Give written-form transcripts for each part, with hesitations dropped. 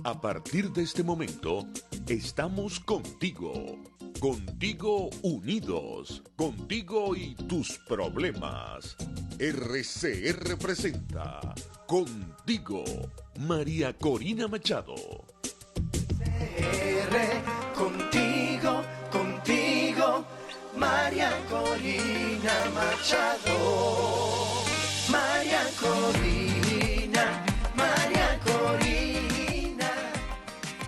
A partir de este momento, estamos contigo. Contigo unidos. Contigo y tus problemas. RCR presenta Contigo, María Corina Machado. Contigo, contigo, María Corina Machado. María Corina, María Corina.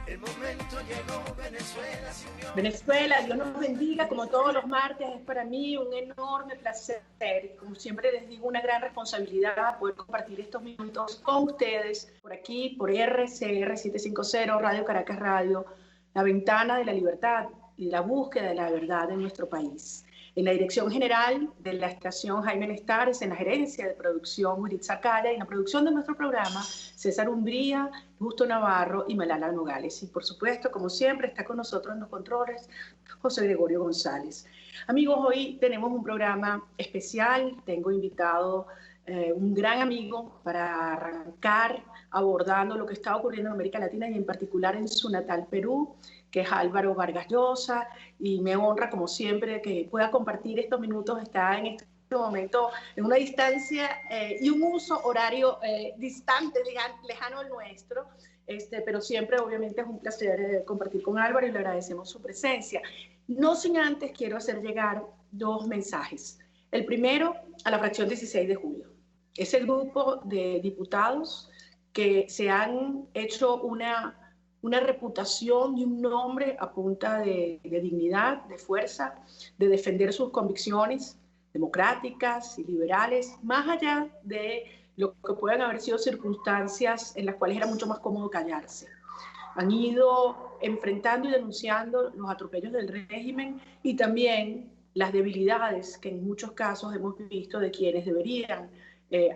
El momento llegó, Venezuela se unió. Venezuela, Dios nos bendiga, como todos los martes, es para mí un enorme placer y como siempre les digo, una gran responsabilidad poder compartir estos minutos con ustedes por aquí, por RCR 750, Radio Caracas Radio, la ventana de la libertad y la búsqueda de la verdad en nuestro país. En la dirección general de la estación Jaime Lestares, en la gerencia de producción Maritza Calla y en la producción de nuestro programa César Umbría, Justo Navarro y Malala Nogales. Y por supuesto, como siempre, está con nosotros en los controles José Gregorio González. Amigos, hoy tenemos un programa especial. Tengo invitado un gran amigo para arrancar abordando lo que está ocurriendo en América Latina y en particular en su natal Perú, que es Álvaro Vargas Llosa, y me honra como siempre que pueda compartir estos minutos. Está en este momento en una distancia y un uso horario distante, lejano al nuestro, pero siempre obviamente es un placer compartir con Álvaro y le agradecemos su presencia. No sin antes quiero hacer llegar dos mensajes. El primero a la fracción 16 de julio. Es el grupo de diputados que se han hecho una reputación y un nombre a punta de dignidad, de fuerza, de defender sus convicciones democráticas y liberales, más allá de lo que puedan haber sido circunstancias en las cuales era mucho más cómodo callarse. Han ido enfrentando y denunciando los atropellos del régimen y también las debilidades que en muchos casos hemos visto de quienes deberían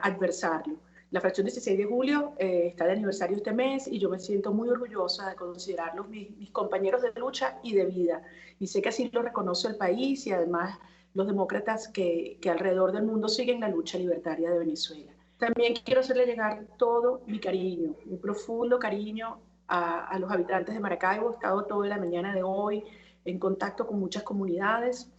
adversarlo. La fracción 16 de julio está de aniversario este mes y yo me siento muy orgullosa de considerarlos mis compañeros de lucha y de vida. Y sé que así lo reconoce el país y además los demócratas que alrededor del mundo siguen la lucha libertaria de Venezuela. También quiero hacerle llegar todo mi cariño, mi profundo cariño a los habitantes de Maracaibo. He estado toda la mañana de hoy en contacto con muchas comunidades.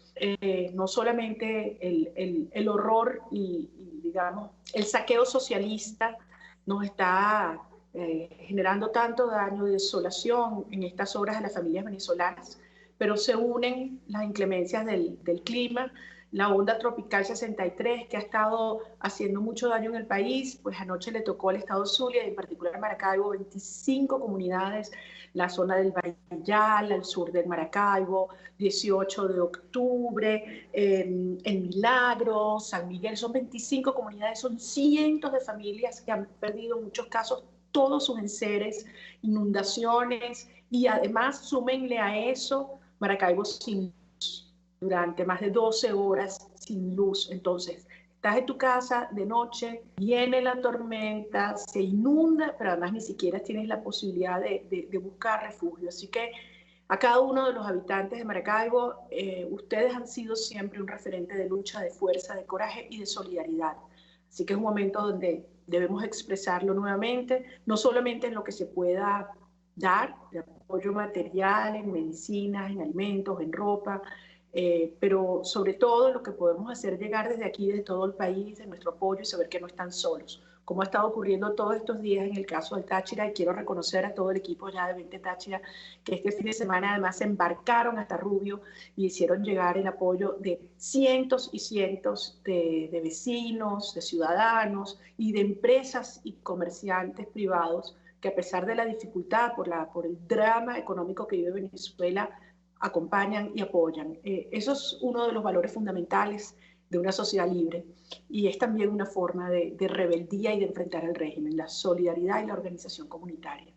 No solamente el horror y, digamos, el saqueo socialista nos está generando tanto daño y desolación en estas horas a las familias venezolanas, pero se unen las inclemencias del clima, la onda tropical 63 que ha estado haciendo mucho daño en el país. Pues anoche le tocó al estado Zulia, en particular Maracaibo, 25 comunidades, la zona del Bayal, al sur del Maracaibo, 18 de octubre, en Milagros, San Miguel. Son 25 comunidades, son cientos de familias que han perdido en muchos casos todos sus enseres, inundaciones, y además súmenle a eso Maracaibo sin luz, durante más de 12 horas sin luz. Entonces, estás en tu casa de noche, viene la tormenta, se inunda, pero además ni siquiera tienes la posibilidad de buscar refugio. Así que a cada uno de los habitantes de Maracaibo, ustedes han sido siempre un referente de lucha, de fuerza, de coraje y de solidaridad. Así que es un momento donde debemos expresarlo nuevamente, no solamente en lo que se pueda dar, de apoyo material, en medicinas, en alimentos, en ropa, pero sobre todo lo que podemos hacer llegar desde aquí, desde todo el país, de nuestro apoyo y saber que no están solos, como ha estado ocurriendo todos estos días en el caso del Táchira. Y quiero reconocer a todo el equipo ya de 20 Táchira que este fin de semana además se embarcaron hasta Rubio y hicieron llegar el apoyo de cientos y cientos de vecinos, de ciudadanos y de empresas y comerciantes privados que, a pesar de la dificultad por el drama económico que vive Venezuela, acompañan y apoyan. Eso es uno de los valores fundamentales de una sociedad libre y es también una forma de rebeldía y de enfrentar al régimen, la solidaridad y la organización comunitaria.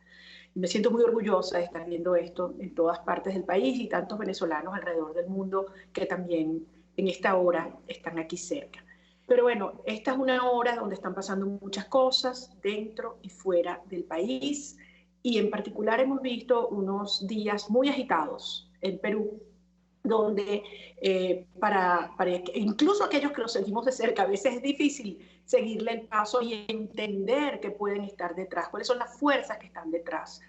Y me siento muy orgullosa de estar viendo esto en todas partes del país y tantos venezolanos alrededor del mundo que también en esta hora están aquí cerca. Pero bueno, esta es una hora donde están pasando muchas cosas dentro y fuera del país y en particular hemos visto unos días muy agitados en Perú, donde incluso aquellos que lo seguimos de cerca, a veces es difícil seguirle el paso y entender que pueden estar detrás, cuáles son las fuerzas que están detrás.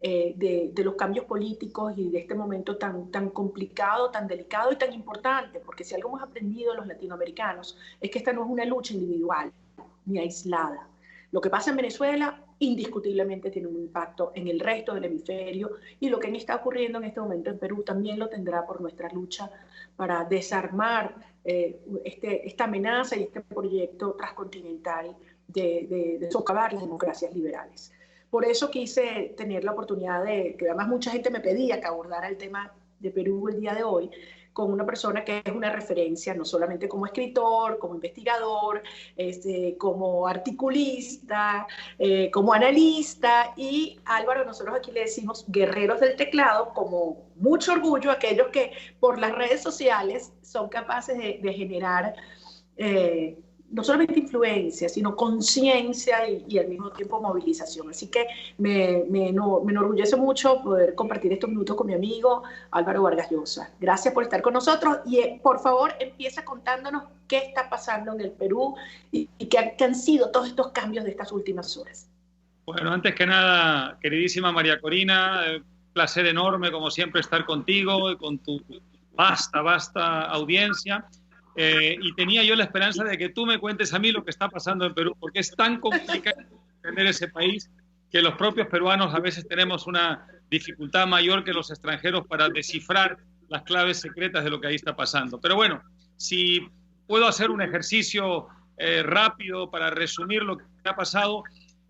de los cambios políticos y de este momento tan complicado, tan delicado y tan importante, porque si algo hemos aprendido los latinoamericanos es que esta no es una lucha individual ni aislada. Lo que pasa en Venezuela indiscutiblemente tiene un impacto en el resto del hemisferio, y lo que está ocurriendo en este momento en Perú también lo tendrá por nuestra lucha para desarmar esta amenaza y este proyecto transcontinental de socavar las democracias liberales. Por eso quise tener la oportunidad que además mucha gente me pedía que abordara el tema de Perú el día de hoy, con una persona que es una referencia, no solamente como escritor, como investigador, como articulista, como analista, y Álvaro, nosotros aquí le decimos guerreros del teclado, como mucho orgullo aquellos que por las redes sociales son capaces de generar no solamente influencia, sino conciencia y al mismo tiempo movilización. Así que me enorgullece mucho poder compartir estos minutos con mi amigo Álvaro Vargas Llosa. Gracias por estar con nosotros y por favor empieza contándonos qué está pasando en el Perú y qué han sido todos estos cambios de estas últimas horas. Bueno, antes que nada, queridísima María Corina, placer enorme como siempre estar contigo y con tu vasta audiencia. Y tenía yo la esperanza de que tú me cuentes a mí lo que está pasando en Perú, porque es tan complicado entender ese país que los propios peruanos a veces tenemos una dificultad mayor que los extranjeros para descifrar las claves secretas de lo que ahí está pasando. Pero bueno, si puedo hacer un ejercicio rápido para resumir lo que ha pasado,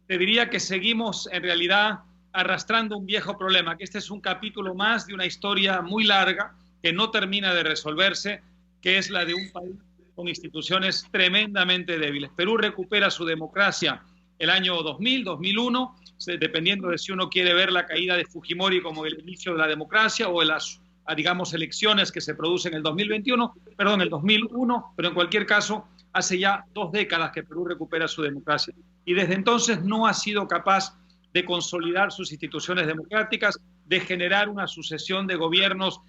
te diría que seguimos en realidad arrastrando un viejo problema, que este es un capítulo más de una historia muy larga que no termina de resolverse, que es la de un país con instituciones tremendamente débiles. Perú recupera su democracia el año 2000, 2001, dependiendo de si uno quiere ver la caída de Fujimori como el inicio de la democracia o las, digamos, elecciones que se producen en el 2021, perdón, el 2001, pero en cualquier caso, hace ya 2 décadas que Perú recupera su democracia. Y desde entonces no ha sido capaz de consolidar sus instituciones democráticas, de generar una sucesión de gobiernos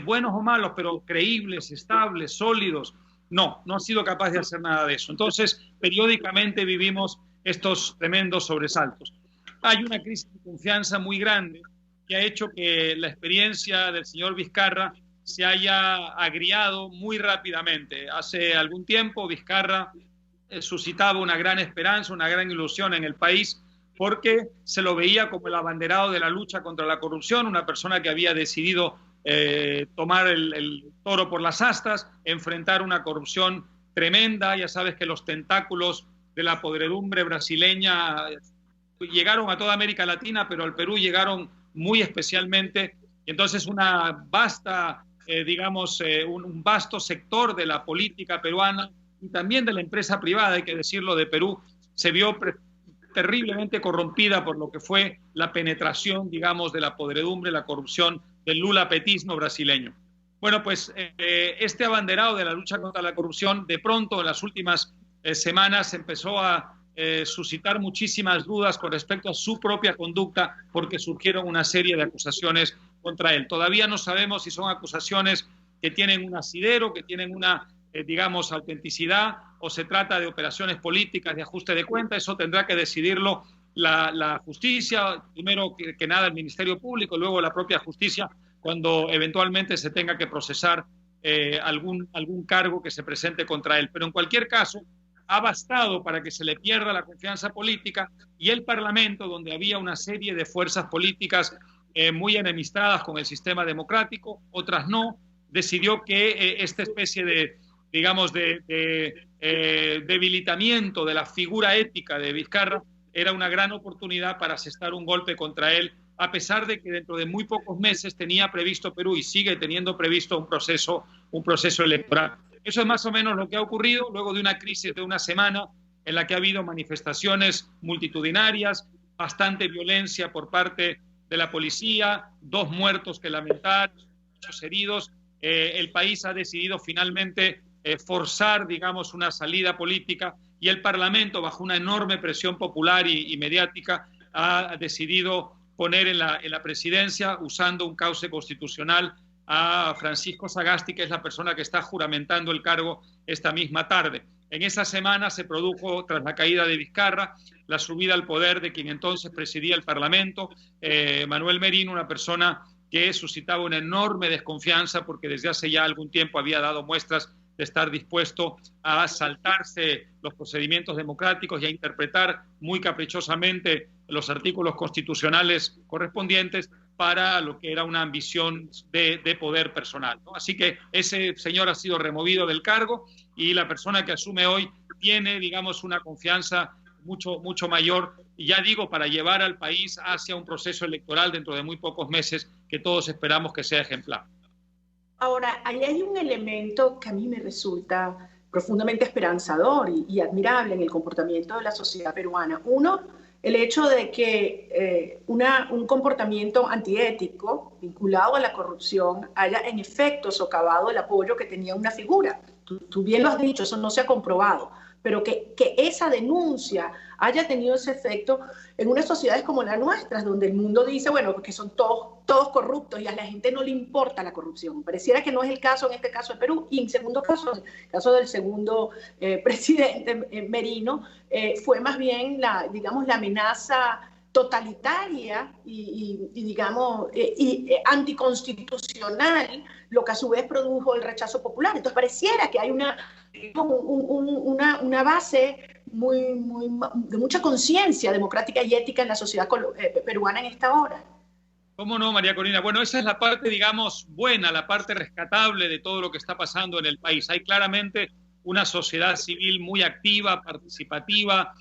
buenos o malos, pero creíbles, estables, sólidos. No ha sido capaz de hacer nada de eso. Entonces, periódicamente vivimos estos tremendos sobresaltos. Hay una crisis de confianza muy grande que ha hecho que la experiencia del señor Vizcarra se haya agriado muy rápidamente. Hace algún tiempo Vizcarra suscitaba una gran esperanza, una gran ilusión en el país, porque se lo veía como el abanderado de la lucha contra la corrupción, una persona que había decidido tomar el toro por las astas, enfrentar una corrupción tremenda. Ya sabes que los tentáculos de la podredumbre brasileña llegaron a toda América Latina, pero al Perú llegaron muy especialmente. Y entonces una vasta, un vasto sector de la política peruana y también de la empresa privada, hay que decirlo, de Perú, se vio terriblemente corrompida por lo que fue la penetración, digamos, de la podredumbre, la corrupción del lulapetismo brasileño. Bueno, pues este abanderado de la lucha contra la corrupción, de pronto en las últimas semanas empezó a suscitar muchísimas dudas con respecto a su propia conducta, porque surgieron una serie de acusaciones contra él. Todavía no sabemos si son acusaciones que tienen un asidero, que tienen una, autenticidad, o se trata de operaciones políticas de ajuste de cuenta. Eso tendrá que decidirlo la justicia, primero que nada el Ministerio Público, luego la propia justicia, cuando eventualmente se tenga que procesar algún cargo que se presente contra él. Pero en cualquier caso, ha bastado para que se le pierda la confianza política, y el Parlamento, donde había una serie de fuerzas políticas muy enemistadas con el sistema democrático, otras no, decidió que esta especie de debilitamiento de la figura ética de Vizcarra era una gran oportunidad para asestar un golpe contra él, a pesar de que dentro de muy pocos meses tenía previsto Perú y sigue teniendo previsto un proceso electoral. Eso es más o menos lo que ha ocurrido luego de una crisis de una semana en la que ha habido manifestaciones multitudinarias, bastante violencia por parte de la policía, 2 muertos que lamentar, 8 heridos. El país ha decidido finalmente forzar, una salida política, y el Parlamento, bajo una enorme presión popular y mediática, ha decidido poner en la presidencia, usando un cauce constitucional, a Francisco Sagasti, que es la persona que está juramentando el cargo esta misma tarde. En esa semana se produjo, tras la caída de Vizcarra, la subida al poder de quien entonces presidía el Parlamento, Manuel Merino, una persona que suscitaba una enorme desconfianza porque desde hace ya algún tiempo había dado muestras de estar dispuesto a saltarse los procedimientos democráticos y a interpretar muy caprichosamente los artículos constitucionales correspondientes para lo que era una ambición de poder personal, ¿no? Así que ese señor ha sido removido del cargo y la persona que asume hoy tiene, digamos, una confianza mucho mayor, y ya digo, para llevar al país hacia un proceso electoral dentro de muy pocos meses que todos esperamos que sea ejemplar. Ahora, ahí hay un elemento que a mí me resulta profundamente esperanzador y admirable en el comportamiento de la sociedad peruana. Uno, el hecho de que un comportamiento antiético vinculado a la corrupción haya en efecto socavado el apoyo que tenía una figura. Tú bien lo has dicho, eso no se ha comprobado, pero que esa denuncia haya tenido ese efecto en unas sociedades como las nuestras, donde el mundo dice, bueno, que son todos corruptos y a la gente no le importa la corrupción. Pareciera que no es el caso en este caso de Perú. Y en segundo caso, el caso del segundo presidente Merino, fue más bien la amenaza totalitaria y anticonstitucional, lo que a su vez produjo el rechazo popular. Entonces pareciera que hay una base de mucha conciencia democrática y ética en la sociedad peruana en esta hora. ¿Cómo no, María Corina? Bueno, esa es la parte, digamos, buena, la parte rescatable de todo lo que está pasando en el país. Hay claramente una sociedad civil muy activa, participativa,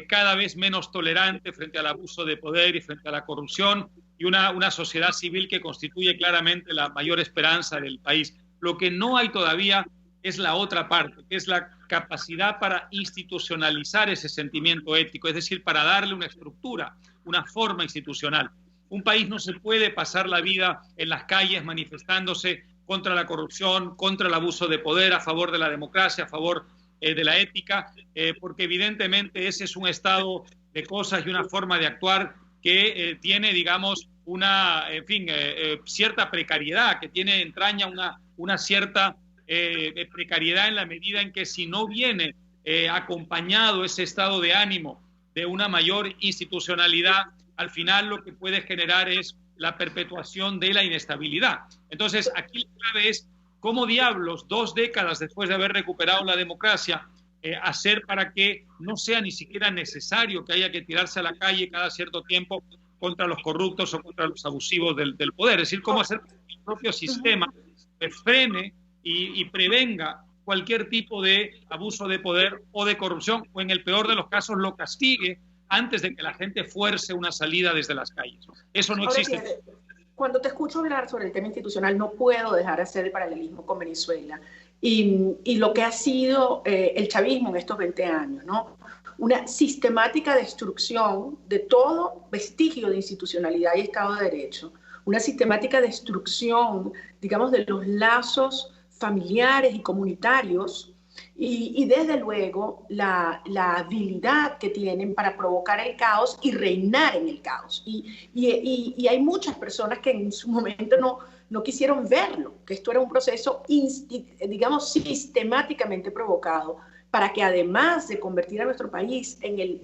cada vez menos tolerante frente al abuso de poder y frente a la corrupción, y una sociedad civil que constituye claramente la mayor esperanza del país. Lo que no hay todavía es la otra parte, que es la capacidad para institucionalizar ese sentimiento ético, es decir, para darle una estructura, una forma institucional. Un país no se puede pasar la vida en las calles manifestándose contra la corrupción, contra el abuso de poder, a favor de la democracia, a favor de la ética, porque evidentemente ese es un estado de cosas y una forma de actuar que tiene, digamos, cierta precariedad, que entraña una cierta precariedad en la medida en que si no viene acompañado ese estado de ánimo de una mayor institucionalidad, al final lo que puede generar es la perpetuación de la inestabilidad. Entonces, aquí la clave es cómo diablos, 2 décadas después de haber recuperado la democracia, hacer para que no sea ni siquiera necesario que haya que tirarse a la calle cada cierto tiempo contra los corruptos o contra los abusivos del poder. Es decir, cómo hacer que el propio sistema frene y prevenga cualquier tipo de abuso de poder o de corrupción, o en el peor de los casos lo castigue antes de que la gente fuerce una salida desde las calles. Eso no existe. Cuando te escucho hablar sobre el tema institucional, no puedo dejar de hacer el paralelismo con Venezuela y lo que ha sido el chavismo en estos 20 años, ¿no? Una sistemática destrucción de todo vestigio de institucionalidad y Estado de Derecho, una sistemática destrucción, digamos, de los lazos familiares y comunitarios, y desde luego la habilidad que tienen para provocar el caos y reinar en el caos. Y hay muchas personas que en su momento no quisieron verlo, que esto era un proceso, digamos, sistemáticamente provocado para que, además de convertir a nuestro país en el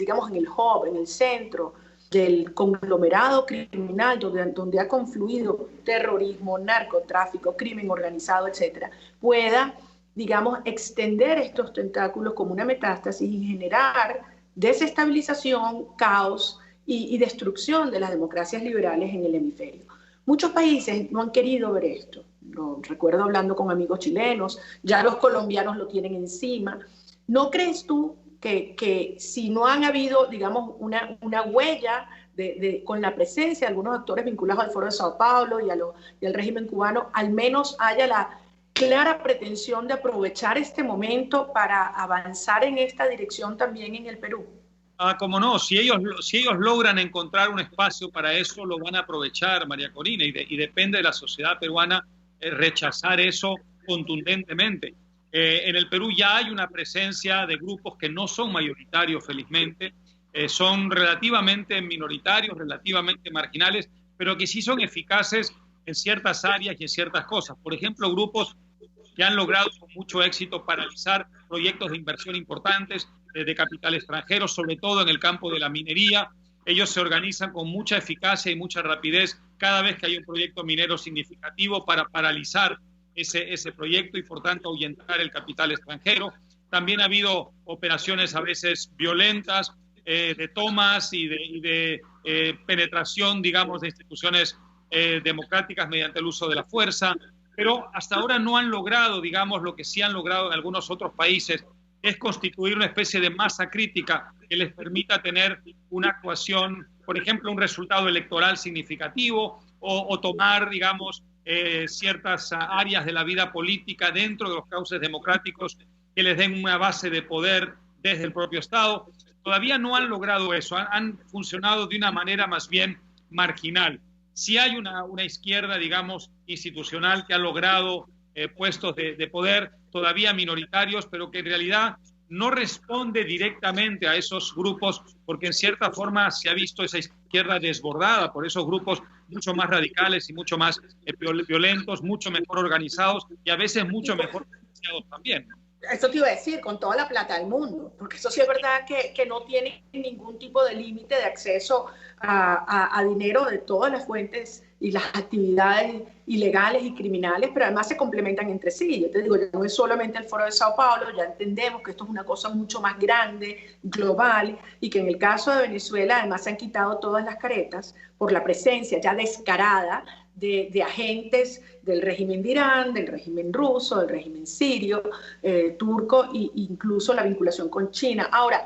hub, en el centro del conglomerado criminal donde ha confluido terrorismo, narcotráfico, crimen organizado, etcétera, pueda, digamos, extender estos tentáculos como una metástasis y generar desestabilización, caos y destrucción de las democracias liberales en el hemisferio. Muchos países no han querido ver esto. Lo recuerdo hablando con amigos chilenos, ya los colombianos lo tienen encima. ¿No crees tú que si no han habido, digamos, una huella con la presencia de algunos actores vinculados al Foro de Sao Paulo y al régimen cubano, al menos haya la clara pretensión de aprovechar este momento para avanzar en esta dirección también en el Perú? Como no, si ellos logran encontrar un espacio para eso, lo van a aprovechar, María Corina, y depende de la sociedad peruana rechazar eso contundentemente. En el Perú ya hay una presencia de grupos que no son mayoritarios, felizmente, son relativamente minoritarios, relativamente marginales, pero que sí son eficaces en ciertas áreas y en ciertas cosas. Por ejemplo, grupos que han logrado con mucho éxito paralizar proyectos de inversión importantes de capital extranjero, sobre todo en el campo de la minería. Ellos se organizan con mucha eficacia y mucha rapidez cada vez que hay un proyecto minero significativo para paralizar ese proyecto y, por tanto, ahuyentar el capital extranjero. También ha habido operaciones a veces violentas, de tomas y de penetración, digamos, de instituciones democráticas mediante el uso de la fuerza, pero hasta ahora no han logrado, digamos, lo que sí han logrado en algunos otros países, es constituir una especie de masa crítica que les permita tener una actuación, por ejemplo, un resultado electoral significativo o tomar, digamos, ciertas áreas de la vida política dentro de los cauces democráticos que les den una base de poder desde el propio Estado. Todavía no han logrado eso, han funcionado de una manera más bien marginal. Sí hay una izquierda, digamos, institucional que ha logrado puestos de poder todavía minoritarios, pero que en realidad no responde directamente a esos grupos, porque en cierta forma se ha visto esa izquierda desbordada por esos grupos mucho más radicales y mucho más violentos, mucho mejor organizados y a veces mucho mejor financiados también. Eso te iba a decir, con toda la plata del mundo, porque eso sí es verdad que no tiene ningún tipo de límite de acceso a dinero de todas las fuentes y las actividades ilegales y criminales, pero además se complementan entre sí. Yo te digo, ya no es solamente el Foro de Sao Paulo, ya entendemos que esto es una cosa mucho más grande, global, y que en el caso de Venezuela además se han quitado todas las caretas por la presencia ya descarada de agentes del régimen de Irán, del régimen ruso, del régimen sirio, turco e incluso la vinculación con China. Ahora,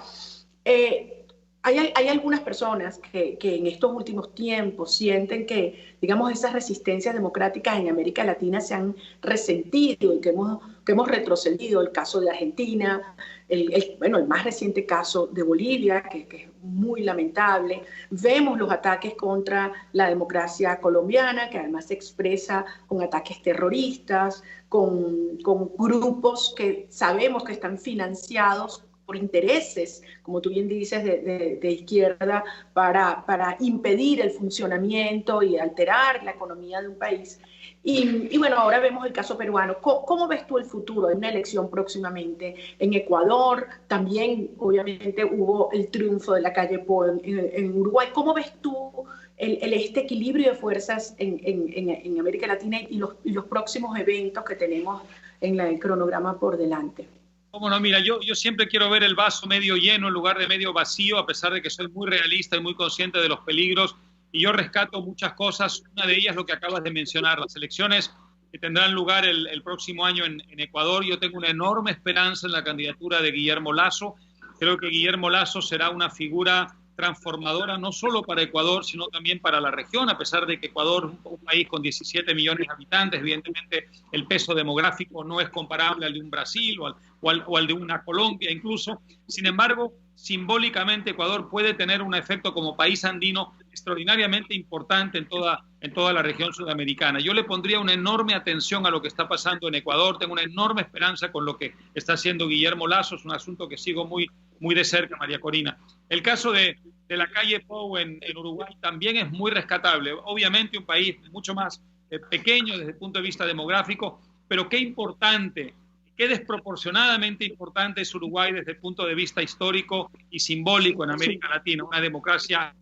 hay algunas personas que en estos últimos tiempos sienten que, digamos, esas resistencias democráticas en América Latina se han resentido y que hemos retrocedido. El caso de Argentina, el más reciente caso de Bolivia, que es muy lamentable. Vemos los ataques contra la democracia colombiana, que además se expresa con ataques terroristas, con grupos que sabemos que están financiados por intereses, como tú bien dices, de izquierda, para impedir el funcionamiento y alterar la economía de un país. Y bueno, ahora vemos el caso peruano. ¿Cómo ves tú el futuro? Hay una elección próximamente en Ecuador, también obviamente hubo el triunfo de la calle Pou en Uruguay. ¿Cómo ves tú este equilibrio de fuerzas en América Latina y los próximos eventos que tenemos en el cronograma por delante? Cómo no, mira, yo siempre quiero ver el vaso medio lleno en lugar de medio vacío, a pesar de que soy muy realista y muy consciente de los peligros, y yo rescato muchas cosas. Una de ellas es lo que acabas de mencionar, las elecciones que tendrán lugar el próximo año en Ecuador. Yo tengo una enorme esperanza en la candidatura de Guillermo Lasso. Creo que Guillermo Lasso será una figura transformadora no solo para Ecuador, sino también para la región, a pesar de que Ecuador es un país con 17 millones de habitantes. Evidentemente el peso demográfico no es comparable al de un Brasil o al de una Colombia incluso. Sin embargo, simbólicamente Ecuador puede tener un efecto como país andino extraordinariamente importante en toda la región sudamericana. Yo le pondría una enorme atención a lo que está pasando en Ecuador. Tengo una enorme esperanza con lo que está haciendo Guillermo Lasso. Es un asunto que sigo muy de cerca, María Corina. El caso de la calle Pou en Uruguay también es muy rescatable. Obviamente un país mucho más pequeño desde el punto de vista demográfico, pero qué importante, qué desproporcionadamente importante es Uruguay desde el punto de vista histórico y simbólico en América Latina. Una democracia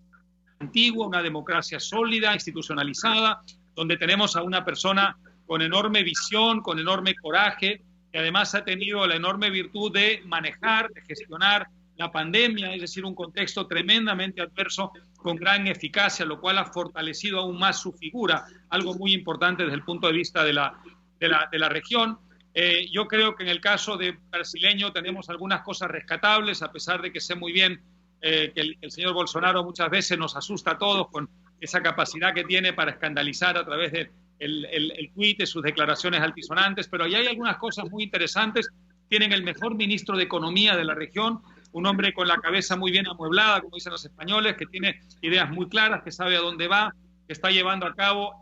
antigua, una democracia sólida, institucionalizada, donde tenemos a una persona con enorme visión, con enorme coraje, que además ha tenido la enorme virtud de manejar, de gestionar la pandemia, es decir, un contexto tremendamente adverso con gran eficacia, lo cual ha fortalecido aún más su figura, algo muy importante desde el punto de vista de la región. Yo creo que en el caso de brasileño tenemos algunas cosas rescatables, a pesar de que sé muy bien que el señor Bolsonaro muchas veces nos asusta a todos con esa capacidad que tiene para escandalizar a través de el tuit, de sus declaraciones altisonantes, pero ahí hay algunas cosas muy interesantes. Tienen el mejor ministro de Economía de la región, un hombre con la cabeza muy bien amueblada, como dicen los españoles, que tiene ideas muy claras, que sabe a dónde va, que está llevando a cabo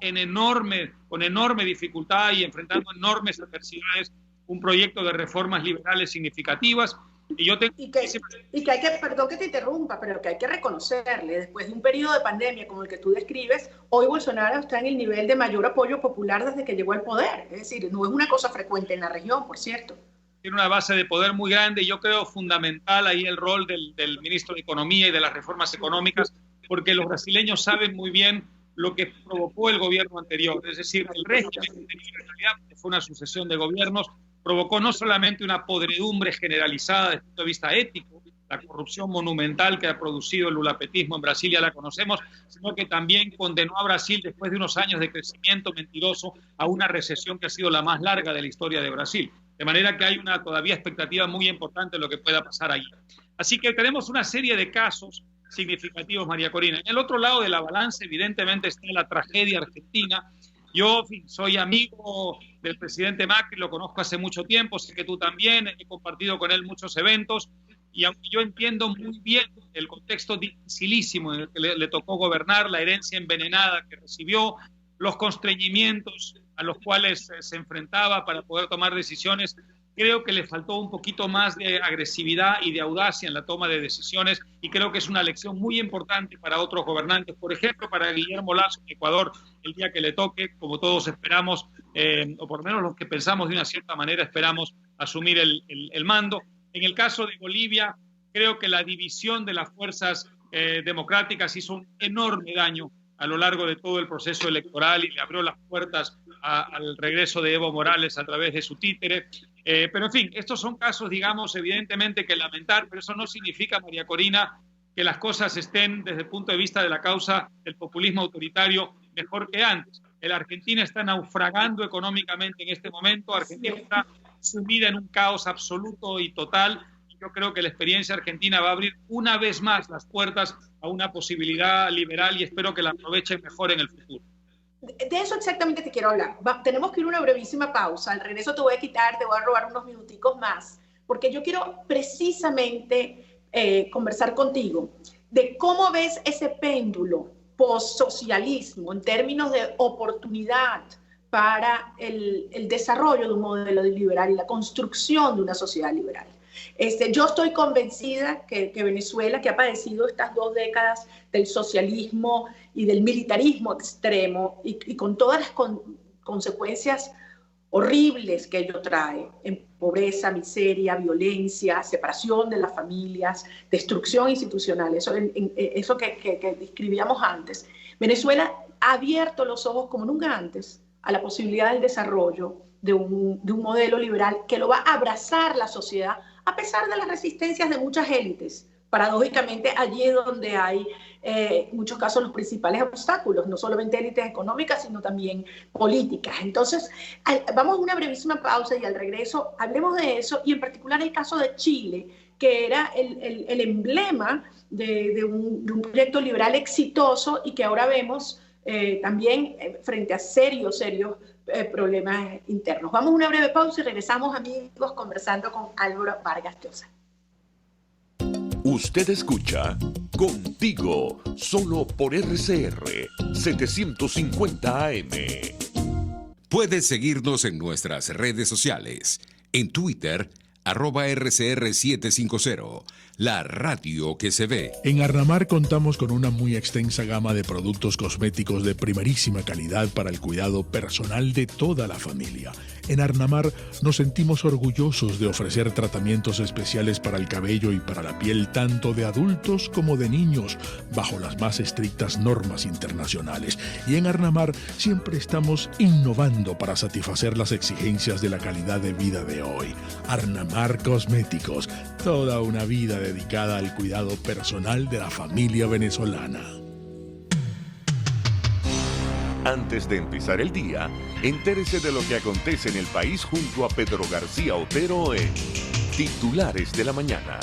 con enorme dificultad y enfrentando enormes adversidades un proyecto de reformas liberales significativas. Y yo tengo... Y que hay que, perdón que te interrumpa, pero que hay que reconocerle, después de un periodo de pandemia como el que tú describes, hoy Bolsonaro está en el nivel de mayor apoyo popular desde que llegó al poder. Es decir, no es una cosa frecuente en la región, por cierto. Tiene una base de poder muy grande y yo creo fundamental ahí el rol del ministro de Economía y de las reformas económicas, porque los brasileños saben muy bien lo que provocó el gobierno anterior. Es decir, el régimen anterior, en realidad, fue una sucesión de gobiernos, provocó no solamente una podredumbre generalizada desde el punto de vista ético, la corrupción monumental que ha producido el lulapetismo en Brasil, ya la conocemos, sino que también condenó a Brasil, después de unos años de crecimiento mentiroso, a una recesión que ha sido la más larga de la historia de Brasil. De manera que hay una todavía expectativa muy importante de lo que pueda pasar ahí. Así que tenemos una serie de casos significativos, María Corina. En el otro lado de la balanza, evidentemente, está la tragedia argentina. Yo soy amigo del presidente Macri, lo conozco hace mucho tiempo, sé que tú también, he compartido con él muchos eventos, y aunque yo entiendo muy bien el contexto dificilísimo en el que le tocó gobernar, la herencia envenenada que recibió, los constreñimientos a los cuales se enfrentaba para poder tomar decisiones, creo que le faltó un poquito más de agresividad y de audacia en la toma de decisiones, y creo que es una lección muy importante para otros gobernantes, por ejemplo, para Guillermo Lasso en Ecuador, el día que le toque, como todos esperamos, o por lo menos los que pensamos de una cierta manera esperamos asumir el mando. En el caso de Bolivia, creo que la división de las fuerzas democráticas hizo un enorme daño a lo largo de todo el proceso electoral y le abrió las puertas al regreso de Evo Morales a través de su títere. Pero en fin, estos son casos, digamos, evidentemente que lamentar, pero eso no significa, María Corina, que las cosas estén desde el punto de vista de la causa del populismo autoritario mejor que antes. La Argentina está naufragando económicamente en este momento, Argentina está sumida en un caos absoluto y total. Yo creo que la experiencia argentina va a abrir una vez más las puertas a una posibilidad liberal y espero que la aprovechen mejor en el futuro. De eso exactamente te quiero hablar. Tenemos que ir a una brevísima pausa. Al regreso te voy a robar unos minuticos más, porque yo quiero precisamente conversar contigo de cómo ves ese péndulo postsocialismo en términos de oportunidad para el desarrollo de un modelo liberal y la construcción de una sociedad liberal. Yo estoy convencida que Venezuela, que ha padecido estas 2 décadas del socialismo y del militarismo extremo y con todas las consecuencias horribles que ello trae, en pobreza, miseria, violencia, separación de las familias, destrucción institucional, eso que describíamos antes, Venezuela ha abierto los ojos como nunca antes a la posibilidad del desarrollo de un modelo liberal que lo va a abrazar la sociedad a pesar de las resistencias de muchas élites. Paradójicamente, allí es donde hay, en muchos casos, los principales obstáculos, no solamente élites económicas, sino también políticas. Entonces, vamos a una brevísima pausa y al regreso hablemos de eso, y en particular el caso de Chile, que era el emblema de un proyecto liberal exitoso y que ahora vemos también frente a serios problemas internos. Vamos a una breve pausa y regresamos, amigos, conversando con Álvaro Vargas Llosa. Usted escucha Contigo, solo por RCR 750 AM. Puedes seguirnos en nuestras redes sociales. En Twitter, @RCR750, la radio que se ve. En Arnamar contamos con una muy extensa gama de productos cosméticos de primerísima calidad para el cuidado personal de toda la familia. En Arnamar nos sentimos orgullosos de ofrecer tratamientos especiales para el cabello y para la piel tanto de adultos como de niños, bajo las más estrictas normas internacionales. Y en Arnamar siempre estamos innovando para satisfacer las exigencias de la calidad de vida de hoy. Arnamar Cosméticos, toda una vida dedicada al cuidado personal de la familia venezolana. Antes de empezar el día, entérese de lo que acontece en el país junto a Pedro García Otero en Titulares de la Mañana.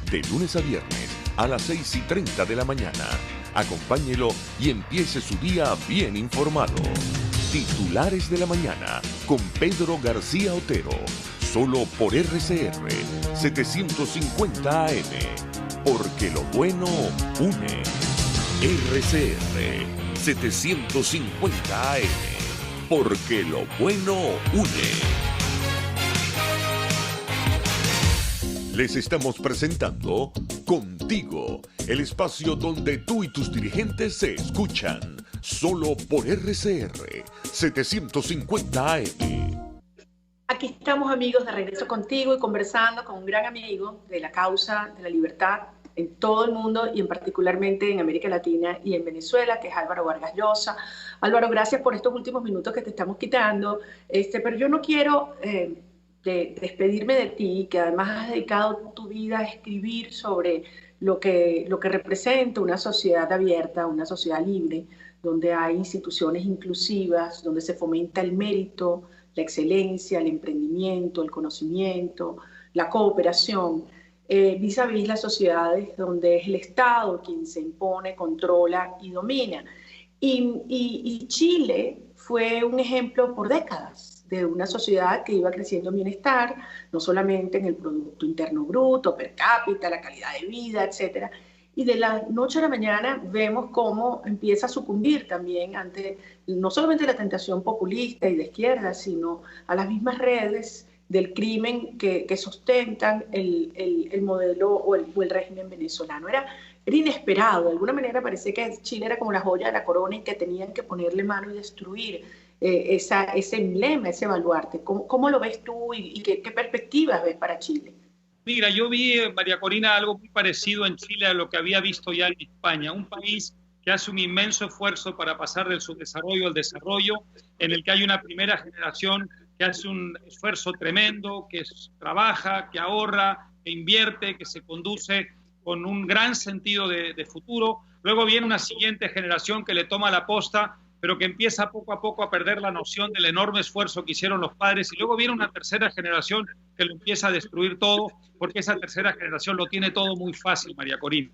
De lunes a viernes a las 6:30 de la mañana. Acompáñelo y empiece su día bien informado. Titulares de la Mañana con Pedro García Otero. Solo por RCR 750 AM. Porque lo bueno une. RCR 750 AM. Porque lo bueno une. Les estamos presentando Contigo, el espacio donde tú y tus dirigentes se escuchan, solo por RCR 750 AM. Aquí estamos, amigos, de regreso contigo y conversando con un gran amigo de la causa de la libertad en todo el mundo y en particularmente en América Latina y en Venezuela, que es Álvaro Vargas Llosa. Álvaro, gracias por estos últimos minutos que te estamos quitando, pero yo no quiero de despedirme de ti, que además has dedicado tu vida a escribir sobre lo que representa una sociedad abierta, una sociedad libre, donde hay instituciones inclusivas, donde se fomenta el mérito, la excelencia, el emprendimiento, el conocimiento, la cooperación, vis a vis las sociedades donde es el Estado quien se impone, controla y domina. Y Chile fue un ejemplo por décadas de una sociedad que iba creciendo en bienestar, no solamente en el Producto Interno Bruto, per cápita, la calidad de vida, etcétera. Y de la noche a la mañana vemos cómo empieza a sucumbir también ante no solamente la tentación populista y de izquierda, sino a las mismas redes del crimen que sustentan el modelo o el régimen venezolano. Era inesperado, de alguna manera parece que Chile era como la joya de la corona y que tenían que ponerle mano y destruir ese emblema, ese baluarte. ¿Cómo lo ves tú y qué perspectivas ves para Chile? Mira, yo vi, María Corina, algo muy parecido en Chile a lo que había visto ya en España, un país que hace un inmenso esfuerzo para pasar del subdesarrollo al desarrollo, en el que hay una primera generación que hace un esfuerzo tremendo, que trabaja, que ahorra, que invierte, que se conduce con un gran sentido de futuro. Luego viene una siguiente generación que le toma la posta, pero que empieza poco a poco a perder la noción del enorme esfuerzo que hicieron los padres, y luego viene una tercera generación que lo empieza a destruir todo, porque esa tercera generación lo tiene todo muy fácil, María Corina.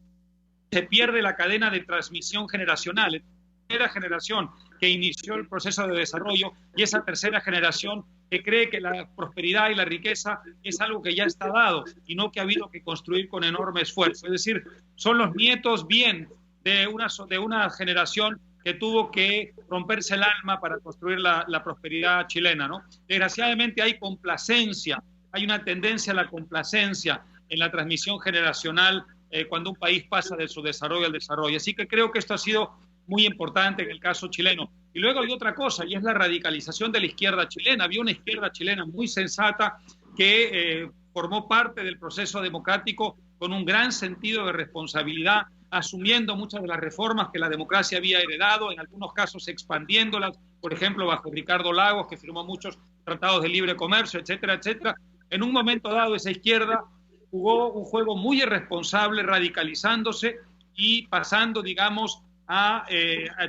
Se pierde la cadena de transmisión generacional. La primera generación que inició el proceso de desarrollo y esa tercera generación que cree que la prosperidad y la riqueza es algo que ya está dado y no que ha habido que construir con enorme esfuerzo. Es decir, son los nietos bien de una generación que tuvo que romperse el alma para construir la prosperidad chilena, ¿no? Desgraciadamente hay complacencia, hay una tendencia a la complacencia en la transmisión generacional cuando un país pasa de su desarrollo al desarrollo. Así que creo que esto ha sido muy importante en el caso chileno. Y luego hay otra cosa, y es la radicalización de la izquierda chilena. Había una izquierda chilena muy sensata que formó parte del proceso democrático con un gran sentido de responsabilidad, asumiendo muchas de las reformas que la democracia había heredado, en algunos casos expandiéndolas, por ejemplo, bajo Ricardo Lagos, que firmó muchos tratados de libre comercio, etcétera, etcétera. En un momento dado, esa izquierda jugó un juego muy irresponsable, radicalizándose y pasando, digamos, a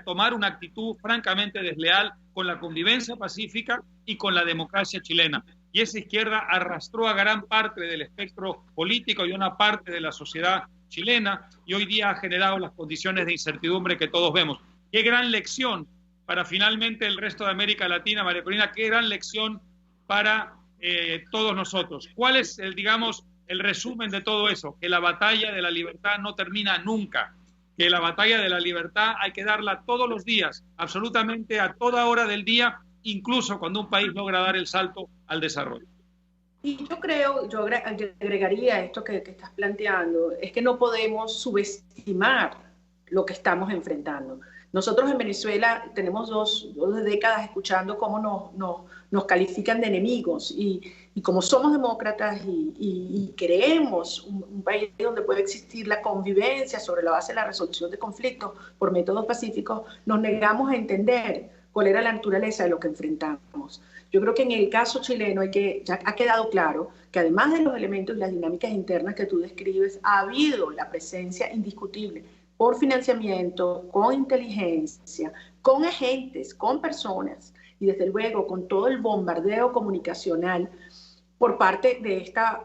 tomar una actitud francamente desleal con la convivencia pacífica y con la democracia chilena. Y esa izquierda arrastró a gran parte del espectro político y una parte de la sociedad chilena, y hoy día ha generado las condiciones de incertidumbre que todos vemos. Qué gran lección para finalmente el resto de América Latina, María Corina, qué gran lección para todos nosotros. ¿Cuál es el resumen de todo eso? Que la batalla de la libertad no termina nunca, que la batalla de la libertad hay que darla todos los días, absolutamente a toda hora del día, incluso cuando un país logra dar el salto al desarrollo. Y yo creo, yo agregaría esto que estás planteando, es que no podemos subestimar lo que estamos enfrentando. Nosotros en Venezuela tenemos dos décadas escuchando cómo nos califican de enemigos y como somos demócratas y queremos un país donde puede existir la convivencia sobre la base de la resolución de conflictos por métodos pacíficos, nos negamos a entender cuál era la naturaleza de lo que enfrentamos. Yo creo que en el caso chileno ya ha quedado claro que además de los elementos y las dinámicas internas que tú describes, ha habido la presencia indiscutible por financiamiento, con inteligencia, con agentes, con personas y desde luego con todo el bombardeo comunicacional por parte de esta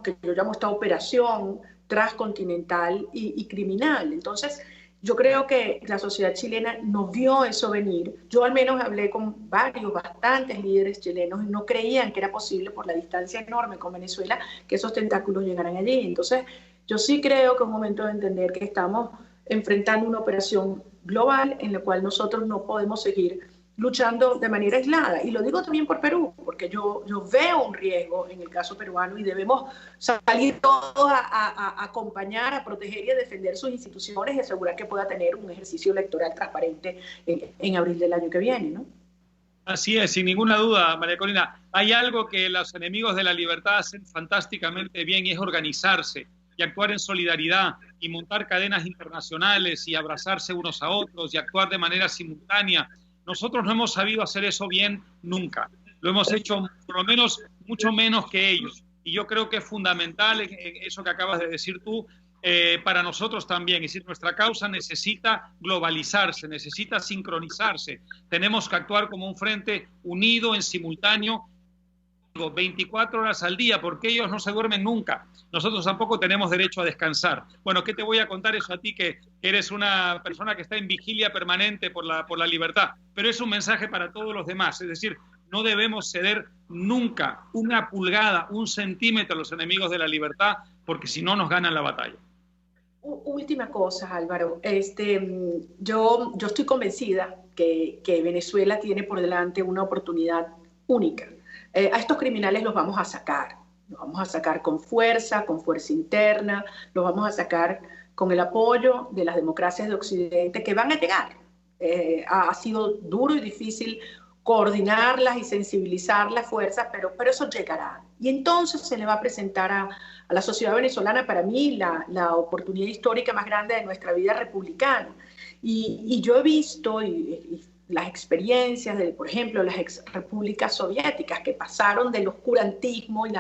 que yo llamo esta operación transcontinental y criminal. Entonces, yo creo que la sociedad chilena no vio eso venir. Yo al menos hablé con bastantes líderes chilenos y no creían que era posible por la distancia enorme con Venezuela que esos tentáculos llegaran allí. Entonces, yo sí creo que es un momento de entender que estamos enfrentando una operación global en la cual nosotros no podemos seguir luchando de manera aislada. Y lo digo también por Perú, porque yo veo un riesgo en el caso peruano y debemos salir todos a acompañar, a proteger y a defender sus instituciones y asegurar que pueda tener un ejercicio electoral transparente en abril del año que viene, ¿no? Así es, sin ninguna duda, María Corina. Hay algo que los enemigos de la libertad hacen fantásticamente bien y es organizarse y actuar en solidaridad y montar cadenas internacionales y abrazarse unos a otros y actuar de manera simultánea. Nosotros no hemos sabido hacer eso bien nunca. Lo hemos hecho por lo menos mucho menos que ellos. Y yo creo que es fundamental eso que acabas de decir tú, para nosotros también. Es decir, nuestra causa necesita globalizarse, necesita sincronizarse. Tenemos que actuar como un frente unido, en simultáneo, 24 horas al día, porque ellos no se duermen nunca. Nosotros tampoco tenemos derecho a descansar. Bueno, ¿qué te voy a contar eso a ti que eres una persona que está en vigilia permanente por la libertad? Pero es un mensaje para todos los demás. Es decir, no debemos ceder nunca una pulgada, un centímetro a los enemigos de la libertad, porque si no nos ganan la batalla. Última cosa, Álvaro. Yo estoy convencida que Venezuela tiene por delante una oportunidad única. A estos criminales los vamos a sacar con fuerza interna, los vamos a sacar con el apoyo de las democracias de Occidente que van a llegar. Ha sido duro y difícil coordinarlas y sensibilizar las fuerzas, pero eso llegará. Y entonces se le va a presentar a la sociedad venezolana, para mí, la oportunidad histórica más grande de nuestra vida republicana. Y yo he visto las experiencias de, por ejemplo, las exrepúblicas soviéticas que pasaron del oscurantismo y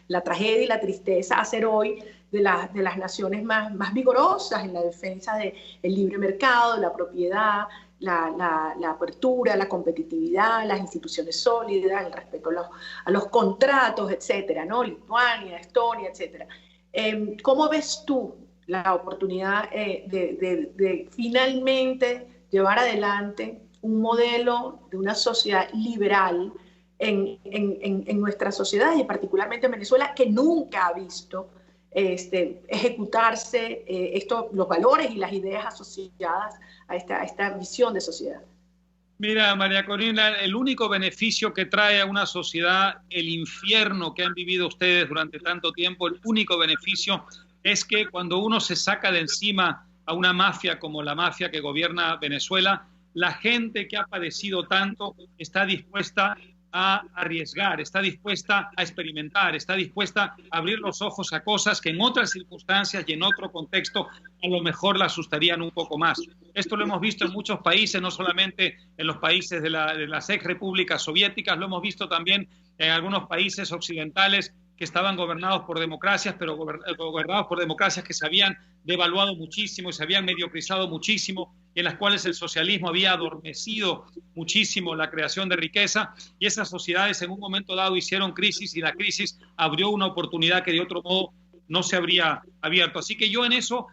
la tragedia y la tristeza a ser hoy de las naciones más vigorosas en la defensa del libre mercado, de la propiedad, la apertura, la competitividad, las instituciones sólidas, el respeto a los contratos, etcétera, ¿no? Lituania, Estonia, etcétera. ¿Cómo ves tú la oportunidad de finalmente llevar adelante un modelo de una sociedad liberal en nuestra sociedad y particularmente en Venezuela, que nunca ha visto ejecutarse los valores y las ideas asociadas a esta visión de sociedad? Mira, María Corina, el único beneficio que trae a una sociedad el infierno que han vivido ustedes durante tanto tiempo, el único beneficio es que cuando uno se saca de encima a una mafia como la mafia que gobierna Venezuela, la gente que ha padecido tanto está dispuesta a arriesgar, está dispuesta a experimentar, está dispuesta a abrir los ojos a cosas que en otras circunstancias y en otro contexto a lo mejor la asustarían un poco más. Esto lo hemos visto en muchos países, no solamente en los países de las ex repúblicas soviéticas, lo hemos visto también en algunos países occidentales que estaban gobernados por democracias, pero gobernados por democracias que se habían devaluado muchísimo y se habían mediocrizado muchísimo, y en las cuales el socialismo había adormecido muchísimo la creación de riqueza, y esas sociedades en un momento dado hicieron crisis y la crisis abrió una oportunidad que de otro modo no se habría abierto. Así que yo en eso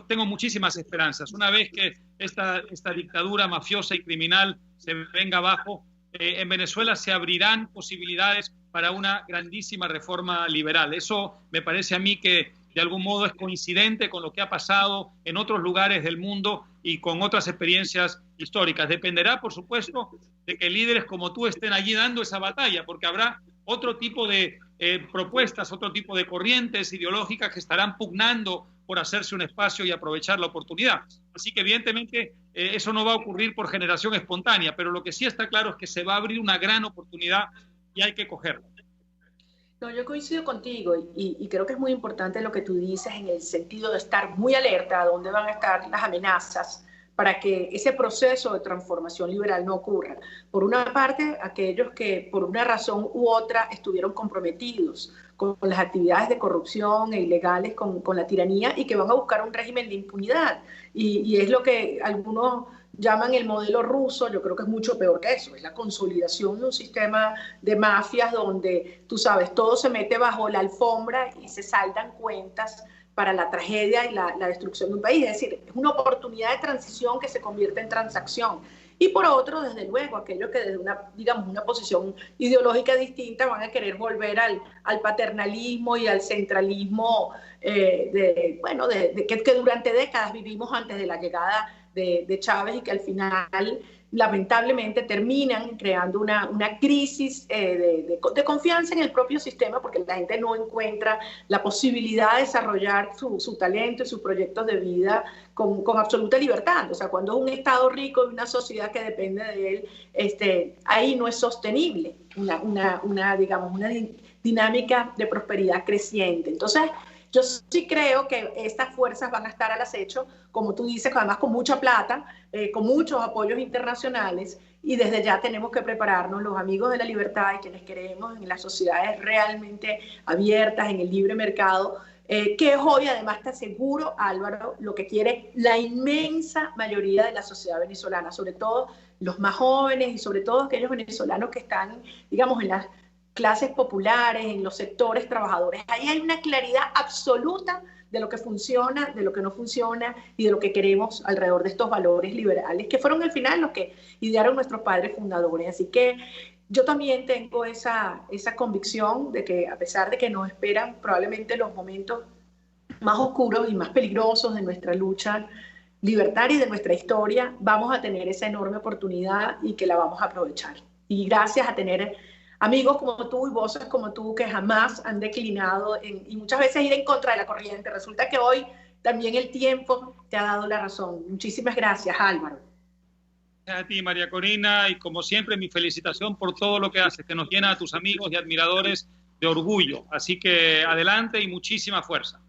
tengo muchísimas esperanzas. Una vez que esta dictadura mafiosa y criminal se venga abajo, en Venezuela se abrirán posibilidades para una grandísima reforma liberal. Eso me parece a mí que de algún modo es coincidente con lo que ha pasado en otros lugares del mundo y con otras experiencias históricas. Dependerá, por supuesto, de que líderes como tú estén allí dando esa batalla, porque habrá otro tipo de propuestas, otro tipo de corrientes ideológicas que estarán pugnando por hacerse un espacio y aprovechar la oportunidad. Así que evidentemente eso no va a ocurrir por generación espontánea, pero lo que sí está claro es que se va a abrir una gran oportunidad y hay que cogerla. No, yo coincido contigo y creo que es muy importante lo que tú dices en el sentido de estar muy alerta a dónde van a estar las amenazas para que ese proceso de transformación liberal no ocurra. Por una parte, aquellos que por una razón u otra estuvieron comprometidos con las actividades de corrupción e ilegales, con la tiranía, y que van a buscar un régimen de impunidad. Y es lo que algunos llaman el modelo ruso. Yo creo que es mucho peor que eso. Es la consolidación de un sistema de mafias donde, tú sabes, todo se mete bajo la alfombra y se saldan cuentas para la tragedia y la destrucción de un país. Es decir, es una oportunidad de transición que se convierte en transacción. Y por otro, desde luego, aquellos que desde una posición ideológica distinta van a querer volver al paternalismo y al centralismo que durante décadas vivimos antes de la llegada de Chávez y que al final lamentablemente terminan creando una crisis de confianza en el propio sistema, porque la gente no encuentra la posibilidad de desarrollar su talento y sus proyectos de vida con absoluta libertad. O sea, cuando es un Estado rico y una sociedad que depende de él, ahí no es sostenible una dinámica de prosperidad creciente. Entonces, yo sí creo que estas fuerzas van a estar al acecho, como tú dices, además con mucha plata, con muchos apoyos internacionales, y desde ya tenemos que prepararnos, los amigos de la libertad y quienes creemos en las sociedades realmente abiertas, en el libre mercado, que hoy además te aseguro, Álvaro, lo que quiere la inmensa mayoría de la sociedad venezolana, sobre todo los más jóvenes y sobre todo aquellos venezolanos que están, digamos, en las clases populares, en los sectores trabajadores. Ahí hay una claridad absoluta de lo que funciona, de lo que no funciona y de lo que queremos alrededor de estos valores liberales, que fueron al final los que idearon nuestros padres fundadores. Así que yo también tengo esa convicción de que, a pesar de que nos esperan probablemente los momentos más oscuros y más peligrosos de nuestra lucha libertaria y de nuestra historia, vamos a tener esa enorme oportunidad y que la vamos a aprovechar. Y gracias a tener amigos como tú y voces como tú que jamás han declinado y muchas veces ir en contra de la corriente. Resulta que hoy también el tiempo te ha dado la razón. Muchísimas gracias, Álvaro. Gracias a ti, María Corina, y como siempre mi felicitación por todo lo que haces, que nos llena a tus amigos y admiradores de orgullo. Así que adelante y muchísima fuerza.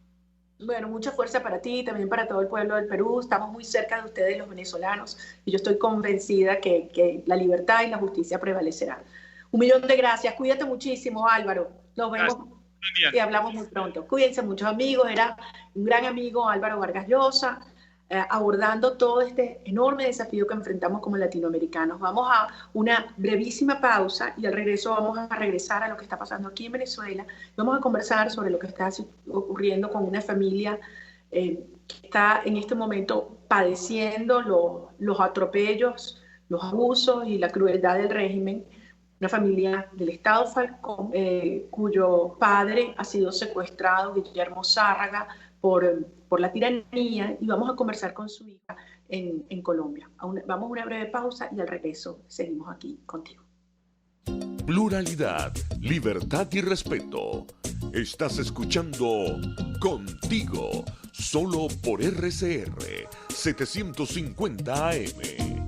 Bueno, mucha fuerza para ti y también para todo el pueblo del Perú. Estamos muy cerca de ustedes, los venezolanos, y yo estoy convencida que la libertad y la justicia prevalecerán. 1.000.000 de gracias. Cuídate muchísimo, Álvaro. Nos vemos y hablamos muy pronto. Cuídense, muchos amigos. Era un gran amigo, Álvaro Vargas Llosa, abordando todo este enorme desafío que enfrentamos como latinoamericanos. Vamos a una brevísima pausa y al regreso vamos a regresar a lo que está pasando aquí en Venezuela. Vamos a conversar sobre lo que está ocurriendo con una familia que está en este momento padeciendo los atropellos, los abusos y la crueldad del régimen. Una familia del Estado Falcón, cuyo padre ha sido secuestrado, Guillermo Zárraga, por la tiranía, y vamos a conversar con su hija en Colombia. Vamos a una breve pausa y al regreso seguimos aquí contigo. Pluralidad, libertad y respeto. Estás escuchando Contigo, solo por RCR 750 AM.